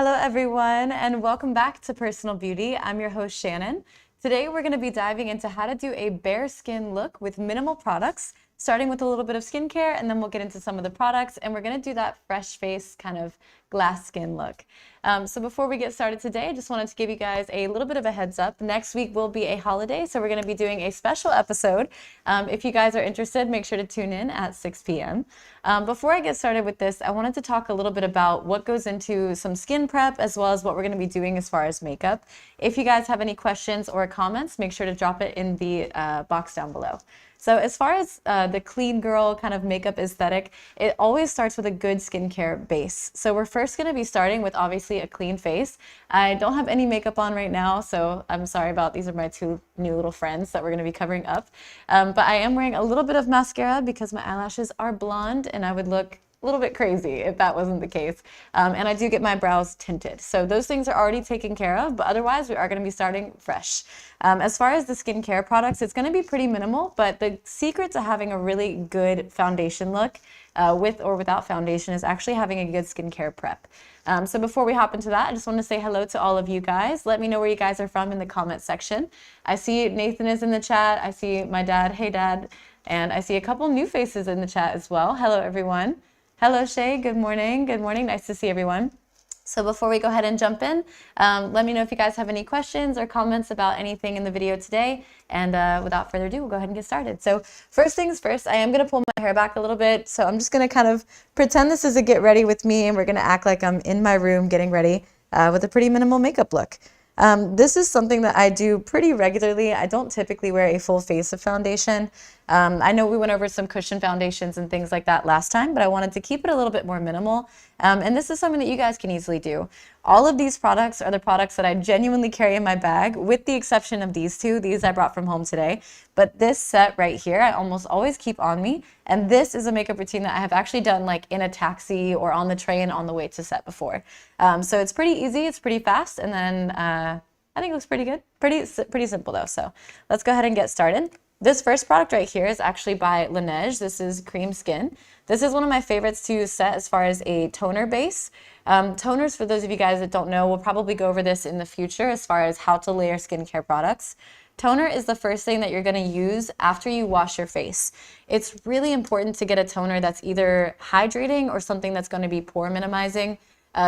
Hello everyone, and welcome back to Personal Beauty. I'm your host Shannon. Today we're going to be diving into how to do a bare skin look with minimal products, starting with a little bit of skincare, and then we'll get into some of the products, and we're going to do that fresh face kind of glass skin look. So before we get started today, I just wanted to give you guys a little bit of a heads up. Next week will be a holiday, so we're going to be doing a special episode. If you guys are interested, make sure to tune in at 6 p.m. Before I get started with this, I wanted to talk a little bit about what goes into some skin prep, as well as what we're going to be doing as far as makeup. If you guys have any questions or comments, make sure to drop it in the box down below. So as far as the clean girl kind of makeup aesthetic, it always starts with a good skincare base. So we're first going to be starting with obviously a clean face. I don't have any makeup on right now, so I'm sorry about these are my two new little friends that we're going to be covering up. But I am wearing a little bit of mascara because my eyelashes are blonde and I would look a little bit crazy if that wasn't the case. And I do get my brows tinted. So those things are already taken care of, but otherwise we are going to be starting fresh. As far as the skincare products, it's going to be pretty minimal, but the secret to having a really good foundation look with or without foundation is actually having a good skincare prep. So before we hop into that, I just want to say hello to all of you guys. Let me know where you guys are from in the comment section. I see Nathan is in the chat. I see my dad, hey dad, and I see a couple new faces in the chat as well. Hello everyone. Hello Shay, good morning. Good morning, nice to see everyone. So before we go ahead and jump in, let me know if you guys have any questions or comments about anything in the video today. And without further ado, we'll go ahead and get started. So first things first, I am going to pull my hair back a little bit. So I'm just going to kind of pretend this is a get ready with me, and we're going to act like I'm in my room getting ready with a pretty minimal makeup look. This is something that I do pretty regularly. I don't typically wear a full face of foundation. I know we went over some cushion foundations and things like that last time, but I wanted to keep it a little bit more minimal. And this is something that you guys can easily do. All of these products are the products that I genuinely carry in my bag, with the exception of these two. These I brought from home today. But this set right here, I almost always keep on me. And this is a makeup routine that I have actually done like in a taxi or on the train on the way to set before. So it's pretty easy, it's pretty fast, and then I think it looks pretty good. Pretty simple though. So let's go ahead and get started. This first product right here is actually by Laneige. This is Cream Skin. This is one of my favorites to set as far as a toner base. Toners, for those of you guys that don't know, we'll probably go over this in the future as far as how to layer skincare products. Toner is the first thing that you're going to use after you wash your face. It's really important to get a toner that's either hydrating or something that's going to be pore minimizing,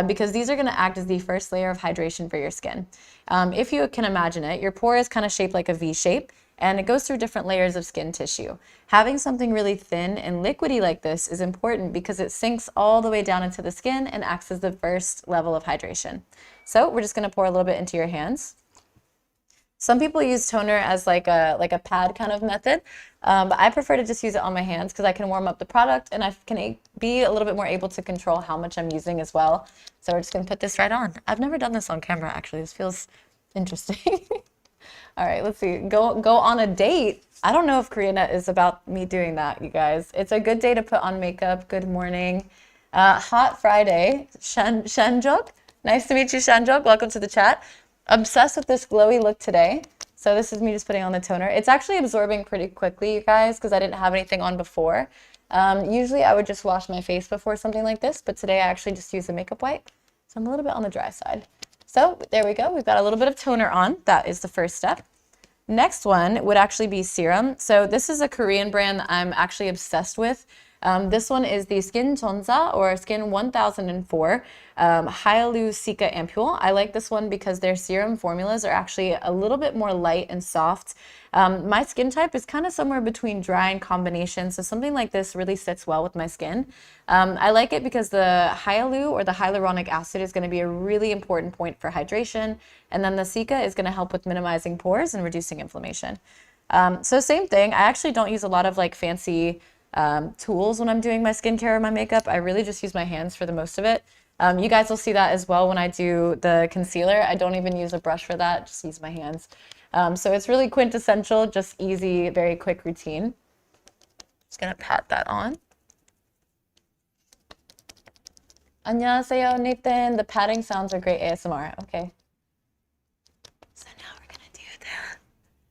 because these are going to act as the first layer of hydration for your skin. If you can imagine it, your pore is kind of shaped like a V shape, and it goes through different layers of skin tissue. Having something really thin and liquidy like this is important because it sinks all the way down into the skin and acts as the first level of hydration. So we're just going to pour a little bit into your hands. Some people use toner as like a pad kind of method, but I prefer to just use it on my hands because I can warm up the product and I can be a little bit more able to control how much I'm using as well. So we're just going to put this right on. I've never done this on camera, actually. This feels interesting. All right, let's see. Go on a date. I don't know if Koreanet is about me doing that, you guys. It's a good day to put on makeup. Good morning. Hot Friday. Shanjok. Nice to meet you, Shanjok. Welcome to the chat. Obsessed with this glowy look today. So this is me just putting on the toner. It's actually absorbing pretty quickly, you guys, because I didn't have anything on before. Usually I would just wash my face before something like this, but today I actually just used a makeup wipe. So I'm a little bit on the dry side. So there we go. We've got a little bit of toner on. That is the first step. Next one would actually be Serum. So this is a Korean brand that I'm actually obsessed with. This one is the Skin Chonsa or Skin 1004 Hyaluronic Ampule. I like this one because their serum formulas are actually a little bit more light and soft. My skin type is kind of somewhere between dry and combination, so something like this really sits well with my skin. I like it because the hyalu or the hyaluronic acid is going to be a really important point for hydration, and then the cica is going to help with minimizing pores and reducing inflammation. So same thing. I actually don't use a lot of like fancy tools when I'm doing my skincare or my makeup. I really just use my hands for the most of it. You guys will see that as well when I do the concealer. I don't even use a brush for that, just use my hands. So it's really quintessential, just easy, very quick routine. Just gonna pat that on. 안녕하세요, Nathan. The patting sounds are great ASMR. Okay. So now we're gonna do the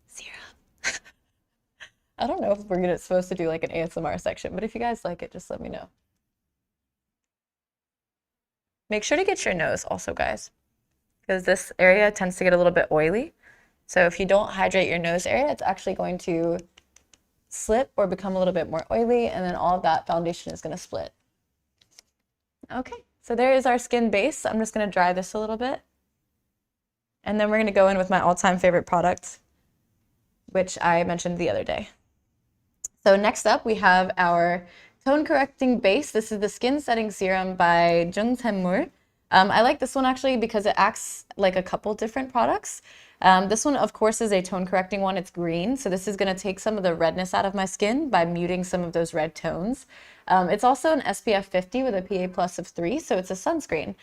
serum. I don't know if we're supposed to do like an ASMR section, but if you guys like it, just let me know. Make sure to get your nose also, guys, because this area tends to get a little bit oily. So if you don't hydrate your nose area, it's actually going to slip or become a little bit more oily, and then all of that foundation is going to split. Okay, so there is our skin base. I'm just going to dry this a little bit. And then we're going to go in with my all-time favorite product, which I mentioned the other day. So next up, we have our tone correcting base. This is the Skin Setting Serum by Jungsemur. I like this one actually because it acts like a couple different products. This one, of course, is a tone correcting one. It's green, so this is going to take some of the redness out of my skin by muting some of those red tones. It's also an SPF 50 with a PA plus of 3, so it's a sunscreen.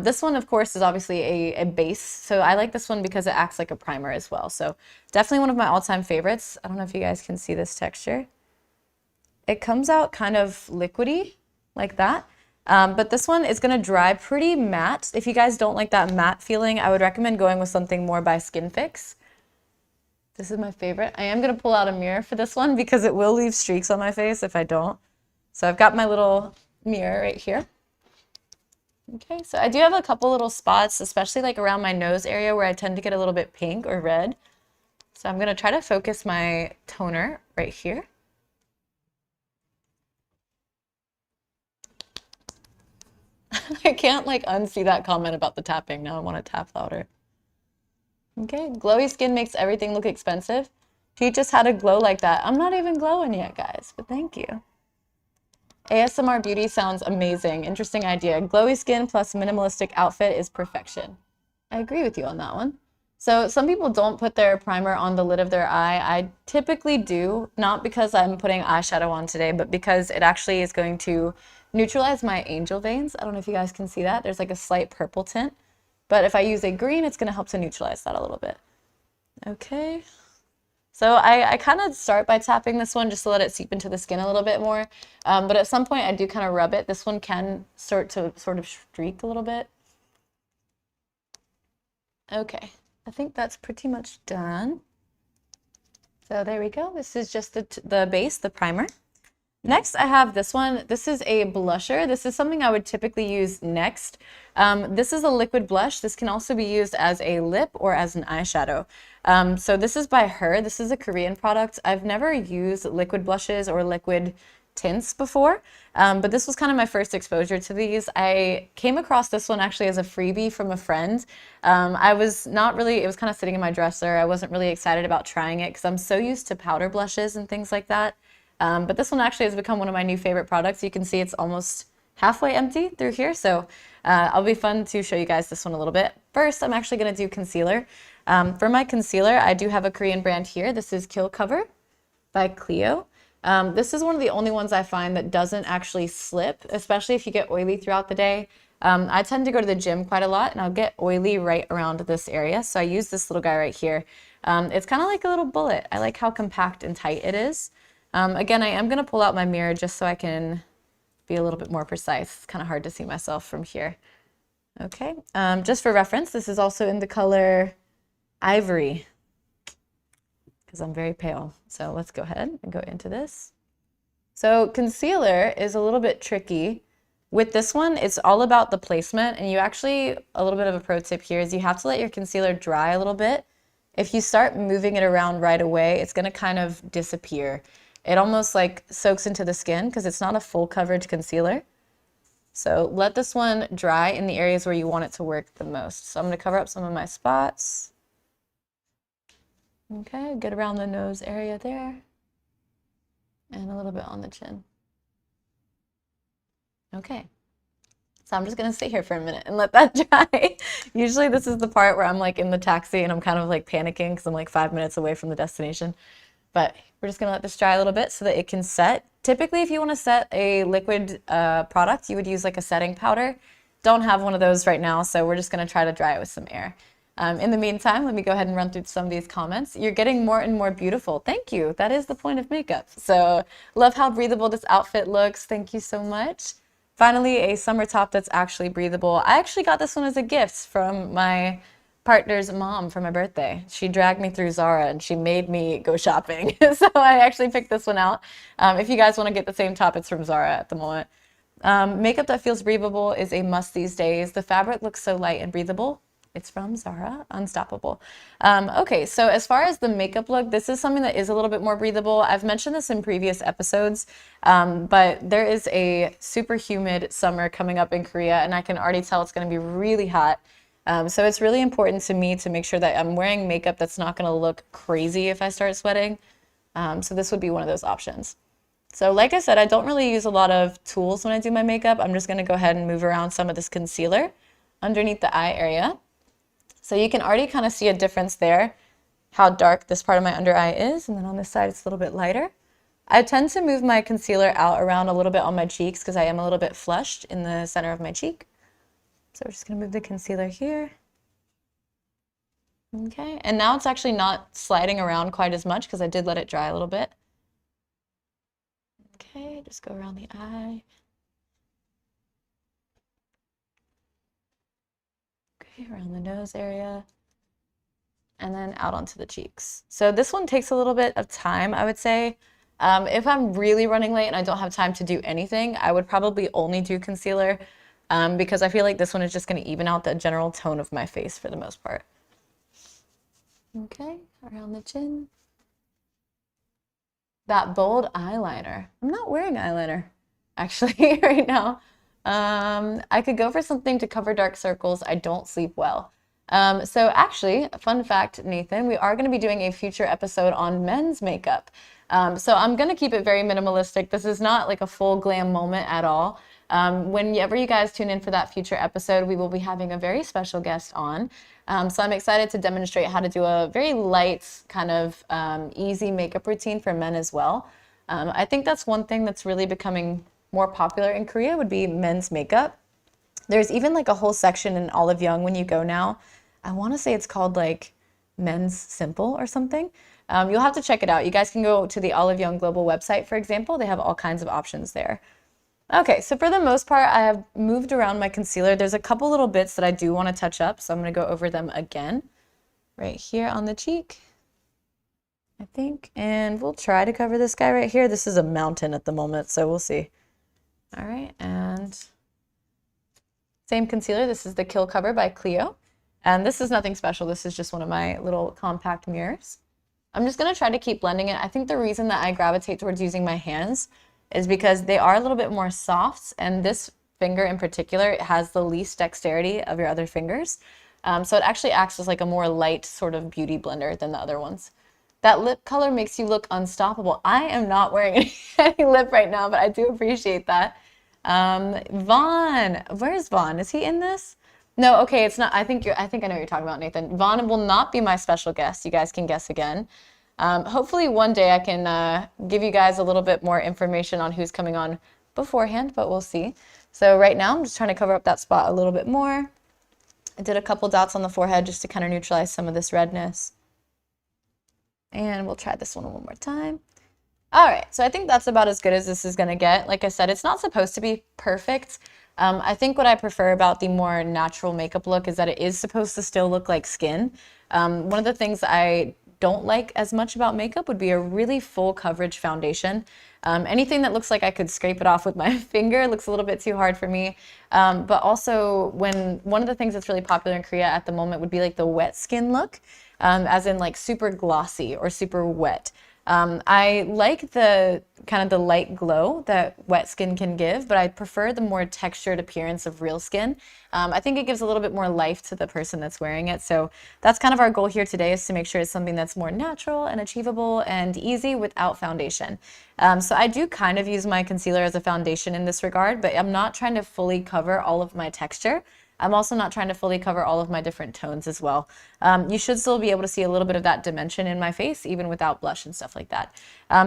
This one, of course, is obviously a base, so I like this one because it acts like a primer as well. So definitely one of my all-time favorites. I don't know if you guys can see this texture. It comes out kind of liquidy like that. But this one is going to dry pretty matte. If you guys don't like that matte feeling, I would recommend going with something more by Skin Fix. This is my favorite. I am going to pull out a mirror for this one because it will leave streaks on my face if I don't. So I've got my little mirror right here. Okay, so I do have a couple little spots, especially like around my nose area where I tend to get a little bit pink or red. So I'm going to try to focus my toner right here. I can't like unsee that comment about the tapping. Now I want to tap louder. Okay, glowy skin makes everything look expensive. She just had a glow like that. I'm not even glowing yet, guys, but thank you. ASMR beauty sounds amazing. Interesting idea. Glowy skin plus minimalistic outfit is perfection. I agree with you on that one. So some people don't put their primer on the lid of their eye. I typically do, not because I'm putting eyeshadow on today, but because it actually is going to neutralize my angel veins. I don't know if you guys can see that. There's like a slight purple tint, but if I use a green, it's going to help to neutralize that a little bit. Okay. So I kind of start by tapping this one just to let it seep into the skin a little bit more. But at some point I do kind of rub it. This one can start to sort of streak a little bit. Okay, I think that's pretty much done. So there we go. This is just the base, the primer. Next, I have this one. This is a blusher. This is something I would typically use next. This is a liquid blush. This can also be used as a lip or as an eyeshadow. So this is by her. This is a Korean product. I've never used liquid blushes or liquid tints before, but this was kind of my first exposure to these. I came across this one actually as a freebie from a friend. I was not really, it was kind of sitting in my dresser. I wasn't really excited about trying it because I'm so used to powder blushes and things like that. But this one actually has become one of my new favorite products. You can see it's almost halfway empty through here, so I'll be fun to show you guys this one a little bit. First, I'm actually going to do concealer. For my concealer, I do have a Korean brand here. This is Kill Cover by Clio. This is one of the only ones I find that doesn't actually slip, especially if you get oily throughout the day. I tend to go to the gym quite a lot, and I'll get oily right around this area, so I use this little guy right here. It's kind of like a little bullet. I like how compact and tight it is. Again, I am going to pull out my mirror just so I can be a little bit more precise. It's kind of hard to see myself from here. Okay, just for reference, this is also in the color Ivory because I'm very pale. So let's go ahead and go into this. So concealer is a little bit tricky. With this one, it's all about the placement, and you actually, a little bit of a pro tip here is you have to let your concealer dry a little bit. If you start moving it around right away, it's going to kind of disappear. It almost like soaks into the skin because it's not a full coverage concealer. So let this one dry in the areas where you want it to work the most. So I'm going to cover up some of my spots. Okay, get around the nose area there. And a little bit on the chin. Okay. So I'm just going to sit here for a minute and let that dry. Usually this is the part where I'm like in the taxi and I'm kind of like panicking because I'm like 5 minutes away from the destination. But we're just going to let this dry a little bit so that it can set. Typically, if you want to set a liquid product, you would use like a setting powder. Don't have one of those right now, so we're just going to try to dry it with some air. In the meantime, let me go ahead and run through some of these comments. You're getting more and more beautiful. Thank you. That is the point of makeup. So love how breathable this outfit looks. Thank you so much. Finally, a summer top that's actually breathable. I actually got this one as a gift from my partner's mom for my birthday. She dragged me through Zara and she made me go shopping. So I actually picked this one out. If you guys want to get the same top, it's from Zara at the moment. Makeup that feels breathable is a must these days. The fabric looks so light and breathable. It's from Zara, Unstoppable. Okay, so as far as the makeup look, this is something that is a little bit more breathable. I've mentioned this in previous episodes, but there is a super humid summer coming up in Korea, and I can already tell it's going to be really hot. So it's really important to me to make sure that I'm wearing makeup that's not going to look crazy if I start sweating. So this would be one of those options. So like I said, I don't really use a lot of tools when I do my makeup. I'm just going to go ahead and move around some of this concealer underneath the eye area. So you can already kind of see a difference there, how dark this part of my under eye is. And then on this side, it's a little bit lighter. I tend to move my concealer out around a little bit on my cheeks because I am a little bit flushed in the center of my cheek. So we're just going to move the concealer here. Okay, and now it's actually not sliding around quite as much because I did let it dry a little bit. Okay, just go around the eye. Okay, around the nose area. And then out onto the cheeks. So this one takes a little bit of time, I would say. If I'm really running late and I don't have time to do anything, I would probably only do concealer because I feel like this one is just going to even out the general tone of my face for the most part. Okay, around the chin. That bold eyeliner. I'm not wearing eyeliner, actually, right now. I could go for something to cover dark circles. I don't sleep well. So actually, fun fact, Nathan, we are going to be doing a future episode on men's makeup. So I'm going to keep it very minimalistic. This is not like a full glam moment at all. Whenever you guys tune in for that future episode, we will be having a very special guest on. So I'm excited to demonstrate how to do a very light, kind of easy makeup routine for men as well. I think that's one thing that's really becoming more popular in Korea would be men's makeup. There's even like a whole section in Olive Young when you go now. I want to say it's called like Men's Simple or something. You'll have to check it out. You guys can go to the Olive Young Global website, for example. They have all kinds of options there. Okay, so for the most part, I have moved around my concealer. There's a couple little bits that I do want to touch up, so I'm going to go over them again. Right here on the cheek, I think. And we'll try to cover this guy right here. This is a mountain at the moment, so we'll see. All right, and same concealer. This is the Kill Cover by Clio. And this is nothing special. This is just one of my little compact mirrors. I'm just going to try to keep blending it. I think the reason that I gravitate towards using my hands is because they are a little bit more soft, and this finger in particular has the least dexterity of your other fingers. So it actually acts as like a more light sort of beauty blender than the other ones. That lip color makes you look unstoppable. I am not wearing any lip right now, but I do appreciate that. Vaughn, where's Vaughn? Is he in this? No, okay, it's not. I think I know what you're talking about, Nathan. Vaughn will not be my special guest. You guys can guess again. Hopefully one day I can give you guys a little bit more information on who's coming on beforehand, but we'll see. So right now I'm just trying to cover up that spot a little bit more. I did a couple dots on the forehead just to kind of neutralize some of this redness. And we'll try this one more time. All right, so I think that's about as good as this is going to get. Like I said, it's not supposed to be perfect. I think what I prefer about the more natural makeup look is that it is supposed to still look like skin. One of the things I don't like as much about makeup would be a really full coverage foundation. Anything that looks like I could scrape it off with my finger looks a little bit too hard for me. But also one of the things that's really popular in Korea at the moment would be like the wet skin look, as in like super glossy or super wet. I like the kind of the light glow that wet skin can give, but I prefer the more textured appearance of real skin. I think it gives a little bit more life to the person that's wearing it. So that's kind of our goal here today, is to make sure it's something that's more natural and achievable and easy without foundation. So I do kind of use my concealer as a foundation in this regard, but I'm not trying to fully cover all of my texture. I'm also not trying to fully cover all of my different tones as well. You should still be able to see a little bit of that dimension in my face, even without blush and stuff like that.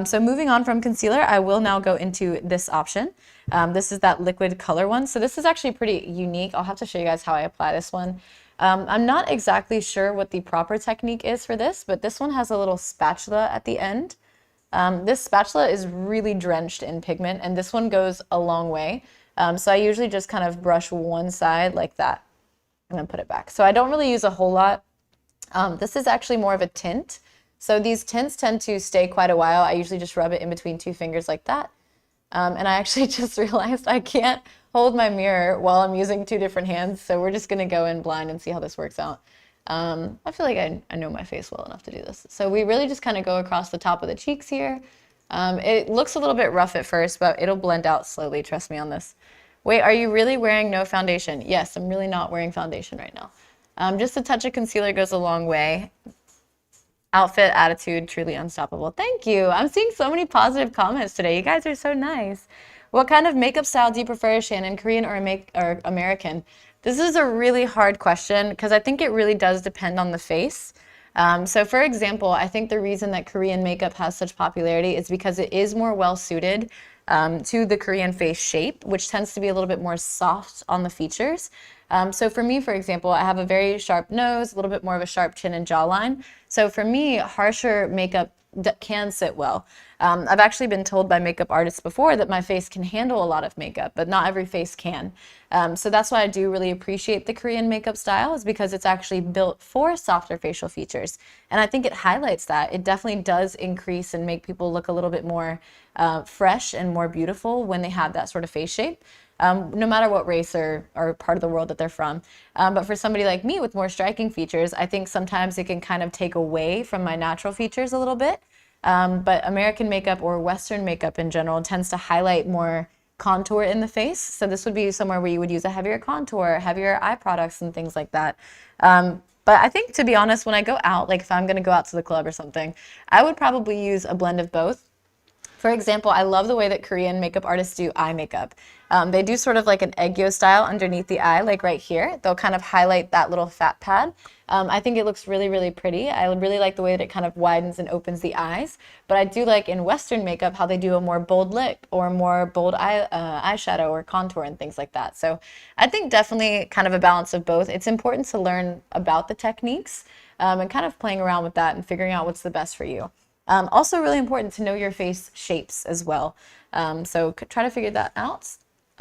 So moving on from concealer, I will now go into this option. This is that liquid color one. So this is actually pretty unique. I'll have to show you guys how I apply this one. I'm not exactly sure what the proper technique is for this, but this one has a little spatula at the end. This spatula is really drenched in pigment, and this one goes a long way. So I usually just kind of brush one side like that and then put it back. So I don't really use a whole lot. This is actually more of a tint. So these tints tend to stay quite a while. I usually just rub it in between two fingers like that. And I actually just realized I can't hold my mirror while I'm using two different hands. So we're just gonna go in blind and see how this works out. I feel like I know my face well enough to do this. So we really just kind of go across the top of the cheeks here. It looks a little bit rough at first, but it'll blend out slowly. Trust me on this. Wait, are you really wearing no foundation? Yes, I'm really not wearing foundation right now. Just a touch of concealer goes a long way. Outfit, attitude, truly unstoppable. Thank you. I'm seeing so many positive comments today. You guys are so nice. What kind of makeup style do you prefer, Shannon? Korean or American? This is a really hard question because I think it really does depend on the face. So for example, I think the reason that Korean makeup has such popularity is because it is more well suited to the Korean face shape, which tends to be a little bit more soft on the features. So for me, for example, I have a very sharp nose, a little bit more of a sharp chin and jawline. So for me, harsher makeup can sit well. I've actually been told by makeup artists before that my face can handle a lot of makeup, but not every face can. So that's why I do really appreciate the Korean makeup style, is because it's actually built for softer facial features. And I think it highlights that. It definitely does increase and make people look a little bit more fresh and more beautiful when they have that sort of face shape. No matter what race or part of the world that they're from. But for somebody like me with more striking features, I think sometimes it can kind of take away from my natural features a little bit. But American makeup or Western makeup in general tends to highlight more contour in the face. So this would be somewhere where you would use a heavier contour, heavier eye products and things like that. But I think, to be honest, when I go out, like if I'm going to go out to the club or something, I would probably use a blend of both. For example, I love the way that Korean makeup artists do eye makeup. They do sort of like an egg-yo style underneath the eye, like right here. They'll kind of highlight that little fat pad. I think it looks really, really pretty. I really like the way that it kind of widens and opens the eyes. But I do like in Western makeup how they do a more bold lip or more bold eyeshadow or contour and things like that. So I think definitely kind of a balance of both. It's important to learn about the techniques and kind of playing around with that and figuring out what's the best for you. Also really important to know your face shapes as well. So try to figure that out.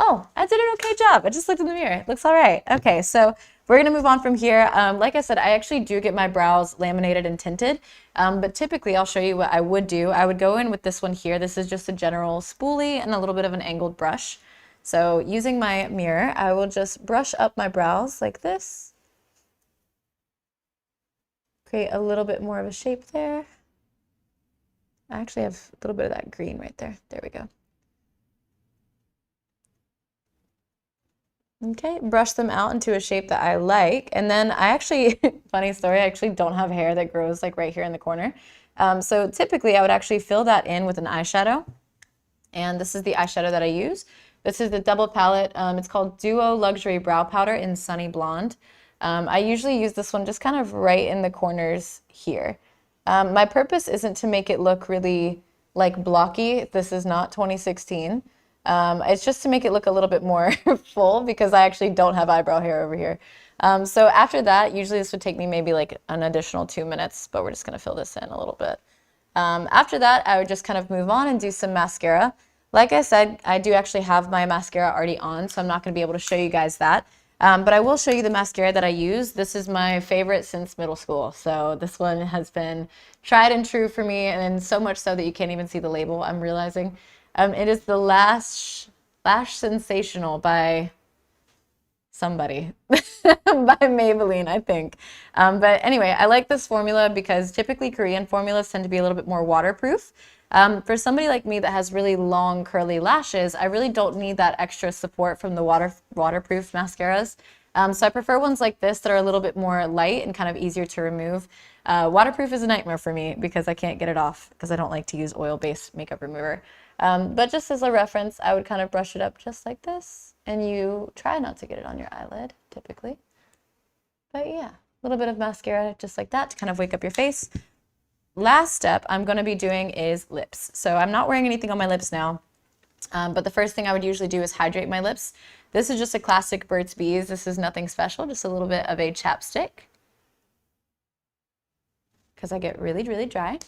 Oh, I did an okay job. I just looked in the mirror. It looks all right. Okay, so we're gonna move on from here. Like I said, I actually do get my brows laminated and tinted, but typically I'll show you what I would do. I would go in with this one here. This is just a general spoolie and a little bit of an angled brush. So using my mirror, I will just brush up my brows like this. Create a little bit more of a shape there. I actually have a little bit of that green right there. There we go. Okay, brush them out into a shape that I like. And then I actually, funny story, I actually don't have hair that grows like right here in the corner. So typically I would actually fill that in with an eyeshadow. And this is the eyeshadow that I use. This is the double palette. It's called Duo Luxury Brow Powder in Sunny Blonde. I usually use this one just kind of right in the corners here. My purpose isn't to make it look really like blocky. This is not 2016. It's just to make it look a little bit more full because I actually don't have eyebrow hair over here. So after that, usually this would take me maybe like an additional 2 minutes, but we're just gonna fill this in a little bit. After that, I would just kind of move on and do some mascara. Like I said, I do actually have my mascara already on, so I'm not gonna be able to show you guys that. But I will show you the mascara that I use. This is my favorite since middle school. So this one has been tried and true for me, and so much so that you can't even see the label, I'm realizing. It is the Lash Sensational by somebody, by Maybelline, I think. But anyway, I like this formula because typically Korean formulas tend to be a little bit more waterproof. For somebody like me that has really long curly lashes, I really don't need that extra support from the waterproof mascaras. So I prefer ones like this that are a little bit more light and kind of easier to remove. Waterproof is a nightmare for me because I can't get it off because I don't like to use oil-based makeup remover. But just as a reference, I would kind of brush it up just like this, and you try not to get it on your eyelid, typically. But yeah, a little bit of mascara just like that to kind of wake up your face. Last step I'm going to be doing is lips. So I'm not wearing anything on my lips now, but the first thing I would usually do is hydrate my lips. This is just a classic Burt's Bees. This is nothing special, just a little bit of a chapstick because I get really, really dry.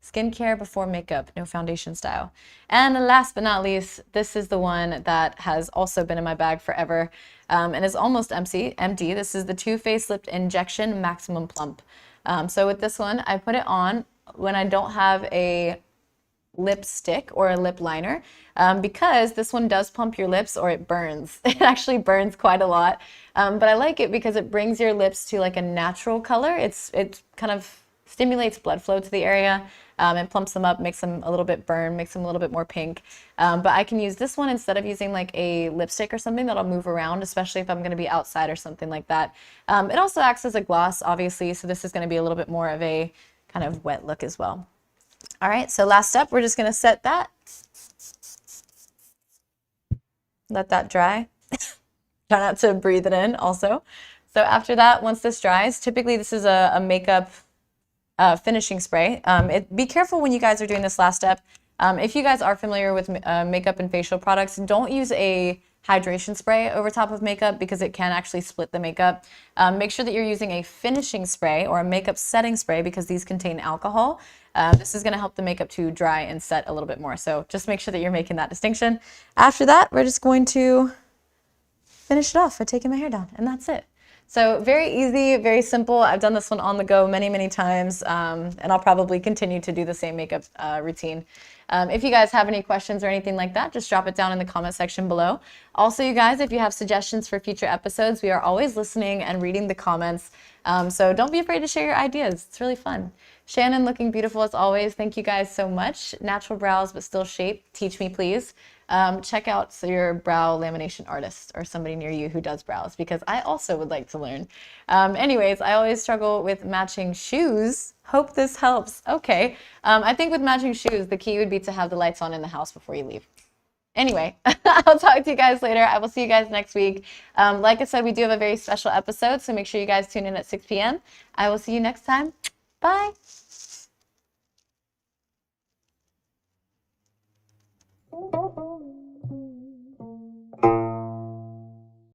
Skincare before makeup, no foundation style. And last but not least, this is the one that has also been in my bag forever and is almost empty. This is the Too Faced Lip Injection Maximum Plump. So with this one, I put it on when I don't have a lipstick or a lip liner because this one does plump your lips, or it burns. It actually burns quite a lot. But I like it because it brings your lips to like a natural color. It kind of stimulates blood flow to the area and plumps them up, makes them a little bit burn, makes them a little bit more pink. But I can use this one instead of using like a lipstick or something that'll move around, especially if I'm going to be outside or something like that. It also acts as a gloss, obviously, so this is going to be a little bit more of a kind of wet look as well. All right, so last step, we're just going to set that. Let that dry. Try not to breathe it in also. So after that, once this dries, typically this is a makeup finishing spray. Be careful when you guys are doing this last step. If you guys are familiar with makeup and facial products, don't use a hydration spray over top of makeup because it can actually split the makeup. Make sure that you're using a finishing spray or a makeup setting spray because these contain alcohol. This is going to help the makeup to dry and set a little bit more. So just make sure that you're making that distinction. After that, we're just going to finish it off by taking my hair down, and that's it. So very easy, very simple. I've done this one on the go many, many times, and I'll probably continue to do the same makeup routine. If you guys have any questions or anything like that, just drop it down in the comment section below. Also, you guys, if you have suggestions for future episodes, we are always listening and reading the comments. So don't be afraid to share your ideas. It's really fun. Shannon, looking beautiful as always. Thank you guys so much. Natural brows, but still shape. Teach me, please. Check out your brow lamination artist or somebody near you who does brows, because I also would like to learn. Anyways, I always struggle with matching shoes. Hope this helps. Okay. I think with matching shoes, the key would be to have the lights on in the house before you leave. Anyway, I'll talk to you guys later. I will see you guys next week. Like I said, we do have a very special episode, so make sure you guys tune in at 6 p.m. I will see you next time. Bye. Oh.